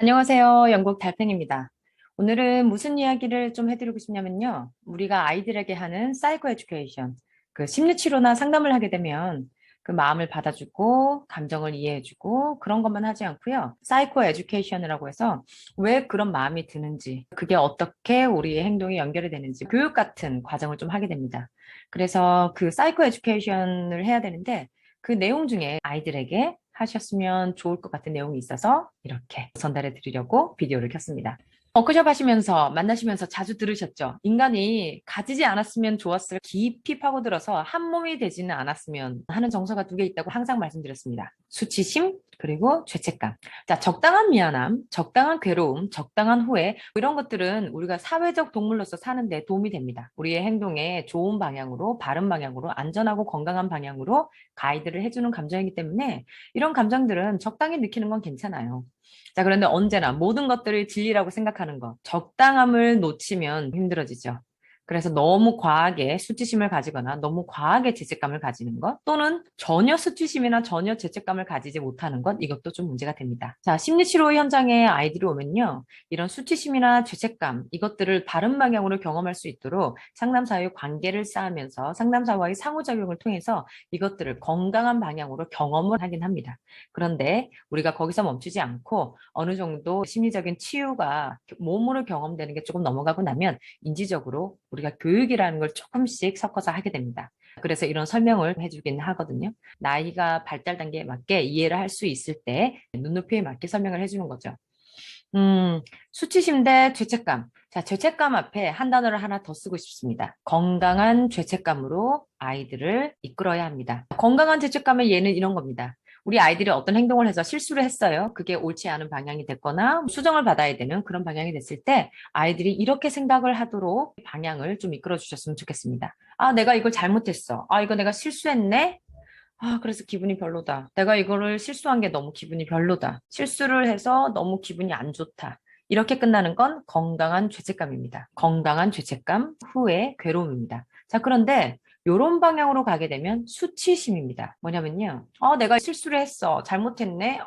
안녕하세요. 영국 달팽입니다. 오늘은 무슨 이야기를 좀 해드리고 싶냐면요. 우리가 아이들에게 하는 사이코 에듀케이션, 그 심리치료나 상담을 하게 되면 그 마음을 받아주고 감정을 이해해주고 그런 것만 하지 않고요. 사이코 에듀케이션이라고 해서 왜 그런 마음이 드는지, 그게 어떻게 우리의 행동에 연결이 되는지 교육 같은 과정을 좀 하게 됩니다. 그래서 그 사이코 에듀케이션을 해야 되는데 그 내용 중에 아이들에게 하셨으면 좋을 것 같은 내용이 있어서 이렇게 전달해 드리려고 비디오를 켰습니다. 워크숍 하시면서 만나시면서 자주 들으셨죠? 인간이 가지지 않았으면 좋았을 깊이 파고들어서 한 몸이 되지는 않았으면 하는 정서가 두 개 있다고 항상 말씀드렸습니다. 수치심 그리고 죄책감. 자, 적당한 미안함, 적당한 괴로움, 적당한 후회 이런 것들은 우리가 사회적 동물로서 사는데 도움이 됩니다. 우리의 행동에 좋은 방향으로, 바른 방향으로, 안전하고 건강한 방향으로 가이드를 해주는 감정이기 때문에 이런 감정들은 적당히 느끼는 건 괜찮아요. 자, 그런데 언제나 모든 것들을 진리라고 생각하는 것, 적당함을 놓치면 힘들어지죠. 그래서 너무 과하게 수치심을 가지거나 너무 과하게 죄책감을 가지는 것 또는 전혀 수치심이나 전혀 죄책감을 가지지 못하는 것 이것도 좀 문제가 됩니다. 자, 심리치료 현장에 아이들이 오면요. 이런 수치심이나 죄책감 이것들을 바른 방향으로 경험할 수 있도록 상담사와의 관계를 쌓으면서 상담사와의 상호작용을 통해서 이것들을 건강한 방향으로 경험을 하긴 합니다. 그런데 우리가 거기서 멈추지 않고 어느 정도 심리적인 치유가 몸으로 경험되는 게 조금 넘어가고 나면 인지적으로 우리가 교육이라는 걸 조금씩 섞어서 하게 됩니다. 그래서 이런 설명을 해주긴 하거든요. 나이가 발달 단계에 맞게 이해를 할 수 있을 때 눈높이에 맞게 설명을 해주는 거죠. 수치심 대 죄책감. 자, 죄책감 앞에 한 단어를 하나 더 쓰고 싶습니다. 건강한 죄책감으로 아이들을 이끌어야 합니다. 건강한 죄책감의 예는 이런 겁니다. 우리 아이들이 어떤 행동을 해서 실수를 했어요. 그게 옳지 않은 방향이 됐거나 수정을 받아야 되는 그런 방향이 됐을 때 아이들이 이렇게 생각을 하도록 방향을 좀 이끌어 주셨으면 좋겠습니다. 아, 내가 이걸 잘못했어. 아, 이거 내가 실수했네. 아, 그래서 기분이 별로다. 내가 이거를 실수한 게 너무 기분이 별로다. 실수를 해서 너무 기분이 안 좋다. 이렇게 끝나는 건 건강한 죄책감입니다. 건강한 죄책감 후에 괴로움입니다. 자, 그런데 이런 방향으로 가게 되면 수치심입니다. 뭐냐면요. 내가 실수를 했어. 잘못했네.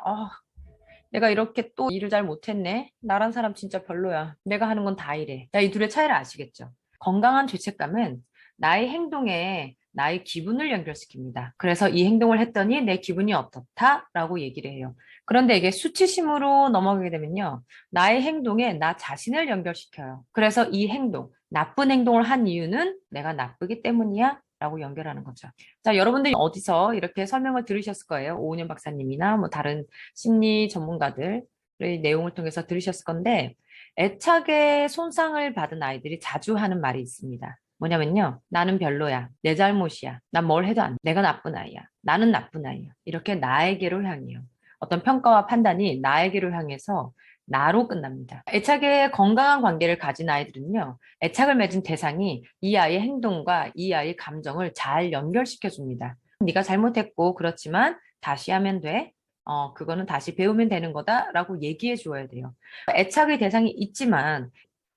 내가 이렇게 또 일을 잘 못했네. 나란 사람 진짜 별로야. 내가 하는 건 다 이래. 자, 이 둘의 차이를 아시겠죠? 건강한 죄책감은 나의 행동에 나의 기분을 연결시킵니다. 그래서 이 행동을 했더니 내 기분이 어떻다라고 얘기를 해요. 그런데 이게 수치심으로 넘어가게 되면요. 나의 행동에 나 자신을 연결시켜요. 그래서 이 행동, 나쁜 행동을 한 이유는 내가 나쁘기 때문이야. 라고 연결하는 거죠. 자, 여러분들이 어디서 이렇게 설명을 들으셨을 거예요. 오은영 박사님이나 뭐 다른 심리 전문가들의 내용을 통해서 들으셨을 건데, 애착의 손상을 받은 아이들이 자주 하는 말이 있습니다. 뭐냐면요. 나는 별로야. 내 잘못이야. 난 뭘 해도 안 돼. 내가 나쁜 아이야. 나는 나쁜 아이야. 이렇게 나에게로 향해요. 어떤 평가와 판단이 나에게로 향해서 나로 끝납니다. 애착의 건강한 관계를 가진 아이들은요. 애착을 맺은 대상이 이 아이의 행동과 이 아이의 감정을 잘 연결시켜 줍니다. 네가 잘못했고 그렇지만 다시 하면 돼. 그거는 다시 배우면 되는 거다라고 얘기해 줘야 돼요. 애착의 대상이 있지만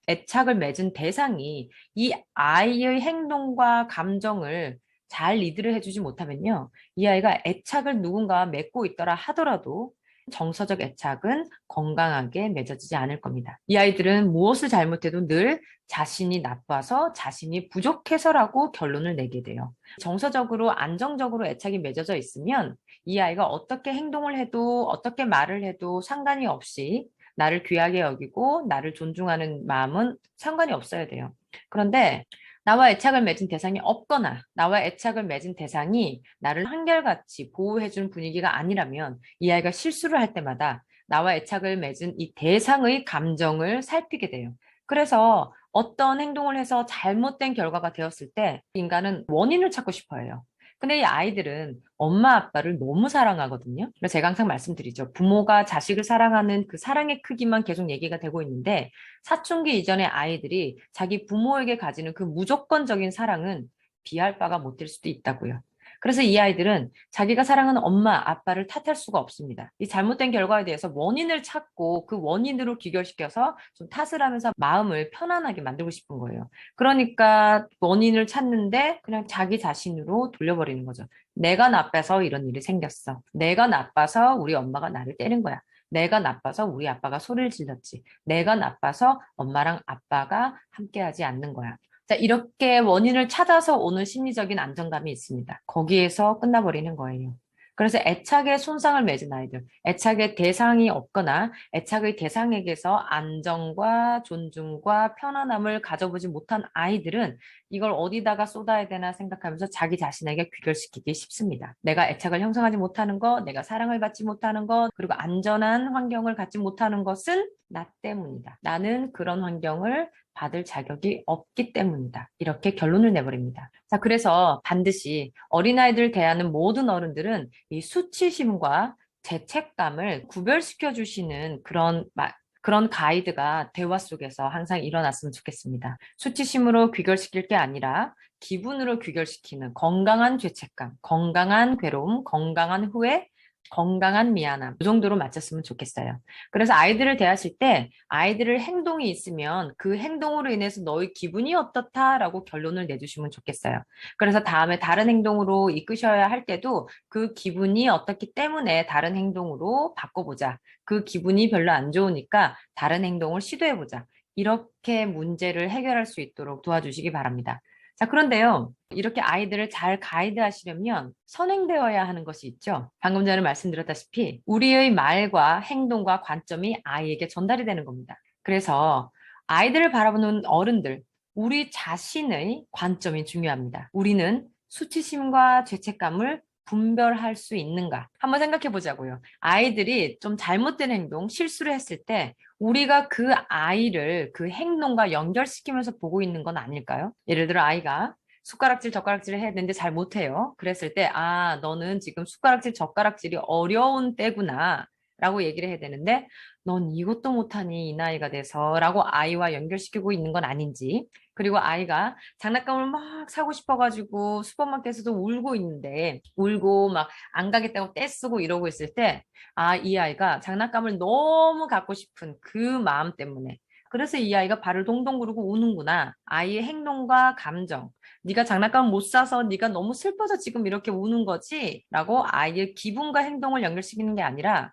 애착을 맺은 대상이 이 아이의 행동과 감정을 잘 리드를 해주지 못하면요. 이 아이가 애착을 누군가와 맺고 있더라 하더라도 정서적 애착은 건강하게 맺어지지 않을 겁니다. 이 아이들은 무엇을 잘못해도 늘 자신이 나빠서 자신이 부족해서라고 결론을 내게 돼요. 정서적으로 안정적으로 애착이 맺어져 있으면 이 아이가 어떻게 행동을 해도 어떻게 말을 해도 상관이 없이 나를 귀하게 여기고 나를 존중하는 마음은 상관이 없어야 돼요. 그런데 나와 애착을 맺은 대상이 없거나 나와 애착을 맺은 대상이 나를 한결같이 보호해주는 분위기가 아니라면 이 아이가 실수를 할 때마다 나와 애착을 맺은 이 대상의 감정을 살피게 돼요. 그래서 어떤 행동을 해서 잘못된 결과가 되었을 때 인간은 원인을 찾고 싶어 해요. 근데 이 아이들은 엄마 아빠를 너무 사랑하거든요. 그래서 제가 항상 말씀드리죠. 부모가 자식을 사랑하는 그 사랑의 크기만 계속 얘기가 되고 있는데 사춘기 이전의 아이들이 자기 부모에게 가지는 그 무조건적인 사랑은 비할 바가 못 될 수도 있다고요. 그래서 이 아이들은 자기가 사랑하는 엄마, 아빠를 탓할 수가 없습니다. 이 잘못된 결과에 대해서 원인을 찾고 그 원인으로 귀결시켜서 좀 탓을 하면서 마음을 편안하게 만들고 싶은 거예요. 그러니까 원인을 찾는데 그냥 자기 자신으로 돌려버리는 거죠. 내가 나빠서 이런 일이 생겼어. 내가 나빠서 우리 엄마가 나를 때린 거야. 내가 나빠서 우리 아빠가 소리를 질렀지. 내가 나빠서 엄마랑 아빠가 함께하지 않는 거야. 자, 이렇게 원인을 찾아서 오는 심리적인 안정감이 있습니다. 거기에서 끝나버리는 거예요. 그래서 애착의 손상을 맺은 아이들, 애착의 대상이 없거나 애착의 대상에게서 안정과 존중과 편안함을 가져보지 못한 아이들은 이걸 어디다가 쏟아야 되나 생각하면서 자기 자신에게 귀결시키기 쉽습니다. 내가 애착을 형성하지 못하는 것, 내가 사랑을 받지 못하는 것, 그리고 안전한 환경을 갖지 못하는 것은 나 때문이다. 나는 그런 환경을 받을 자격이 없기 때문이다. 이렇게 결론을 내버립니다. 자, 그래서 반드시 어린아이들을 대하는 모든 어른들은 이 수치심과 죄책감을 구별시켜 주시는 그런 가이드가 대화 속에서 항상 일어났으면 좋겠습니다. 수치심으로 귀결시킬 게 아니라 기분으로 귀결시키는 건강한 죄책감, 건강한 괴로움, 건강한 후회, 건강한 미안함, 이 정도로 맞췄으면 좋겠어요. 그래서 아이들을 대하실 때 아이들의 행동이 있으면 그 행동으로 인해서 너의 기분이 어떻다라고 결론을 내주시면 좋겠어요. 그래서 다음에 다른 행동으로 이끄셔야 할 때도 그 기분이 어떻기 때문에 다른 행동으로 바꿔보자. 그 기분이 별로 안 좋으니까 다른 행동을 시도해보자. 이렇게 문제를 해결할 수 있도록 도와주시기 바랍니다. 자, 그런데요. 이렇게 아이들을 잘 가이드하시려면 선행되어야 하는 것이 있죠. 방금 전에 말씀드렸다시피 우리의 말과 행동과 관점이 아이에게 전달이 되는 겁니다. 그래서 아이들을 바라보는 어른들, 우리 자신의 관점이 중요합니다. 우리는 수치심과 죄책감을 분별할 수 있는가? 한번 생각해 보자고요. 아이들이 좀 잘못된 행동, 실수를 했을 때 우리가 그 아이를 그 행동과 연결시키면서 보고 있는 건 아닐까요? 예를 들어 아이가 숟가락질, 젓가락질을 해야 되는데 잘 못해요. 그랬을 때, 아, 너는 지금 숟가락질, 젓가락질이 어려운 때구나. 라고 얘기를 해야 되는데, 넌 이것도 못하니, 이 나이가 돼서. 라고 아이와 연결시키고 있는 건 아닌지. 그리고 아이가 장난감을 막 사고 싶어가지고 슈퍼마켓에서도 울고 있는데, 울고 막 안 가겠다고 떼쓰고 이러고 있을 때, 아, 이 아이가 장난감을 너무 갖고 싶은 그 마음 때문에. 그래서 이 아이가 발을 동동 구르고 우는구나. 아이의 행동과 감정. 네가 장난감 못 사서 네가 너무 슬퍼서 지금 이렇게 우는 거지? 라고 아이의 기분과 행동을 연결시키는 게 아니라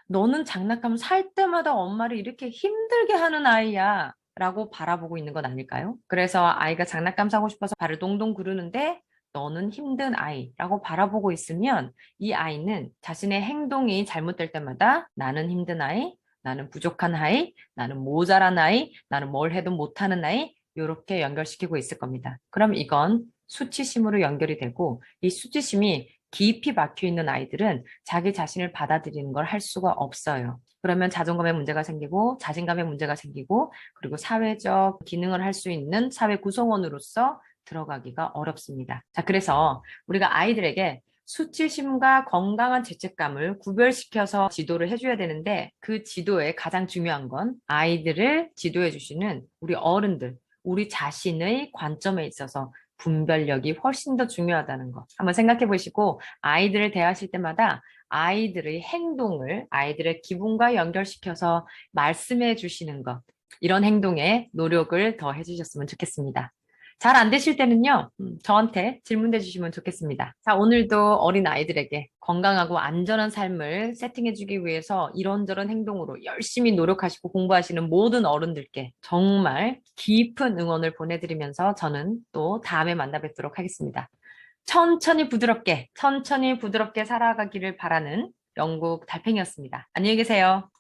너는 장난감 살 때마다 엄마를 이렇게 힘들게 하는 아이야. 라고 바라보고 있는 건 아닐까요? 그래서 아이가 장난감 사고 싶어서 발을 동동 구르는데 너는 힘든 아이라고 바라보고 있으면 이 아이는 자신의 행동이 잘못될 때마다 나는 힘든 아이, 나는 부족한 아이, 나는 모자란 아이, 나는 뭘 해도 못하는 아이, 이렇게 연결시키고 있을 겁니다. 그럼 이건 수치심으로 연결이 되고 이 수치심이 깊이 박혀 있는 아이들은 자기 자신을 받아들이는 걸 할 수가 없어요. 그러면 자존감에 문제가 생기고 자신감에 문제가 생기고 그리고 사회적 기능을 할 수 있는 사회 구성원으로서 들어가기가 어렵습니다. 자, 그래서 우리가 아이들에게 수치심과 건강한 죄책감을 구별시켜서 지도를 해줘야 되는데 그 지도에 가장 중요한 건 아이들을 지도해 주시는 우리 어른들, 우리 자신의 관점에 있어서 분별력이 훨씬 더 중요하다는 거 한번 생각해 보시고 아이들을 대하실 때마다 아이들의 행동을 아이들의 기분과 연결시켜서 말씀해 주시는 것 이런 행동에 노력을 더 해주셨으면 좋겠습니다. 잘 안 되실 때는요, 저한테 질문해 주시면 좋겠습니다. 자, 오늘도 어린 아이들에게 건강하고 안전한 삶을 세팅해 주기 위해서 이런저런 행동으로 열심히 노력하시고 공부하시는 모든 어른들께 정말 깊은 응원을 보내드리면서 저는 또 다음에 만나 뵙도록 하겠습니다. 천천히 부드럽게 살아가기를 바라는 영국 달팽이였습니다. 안녕히 계세요.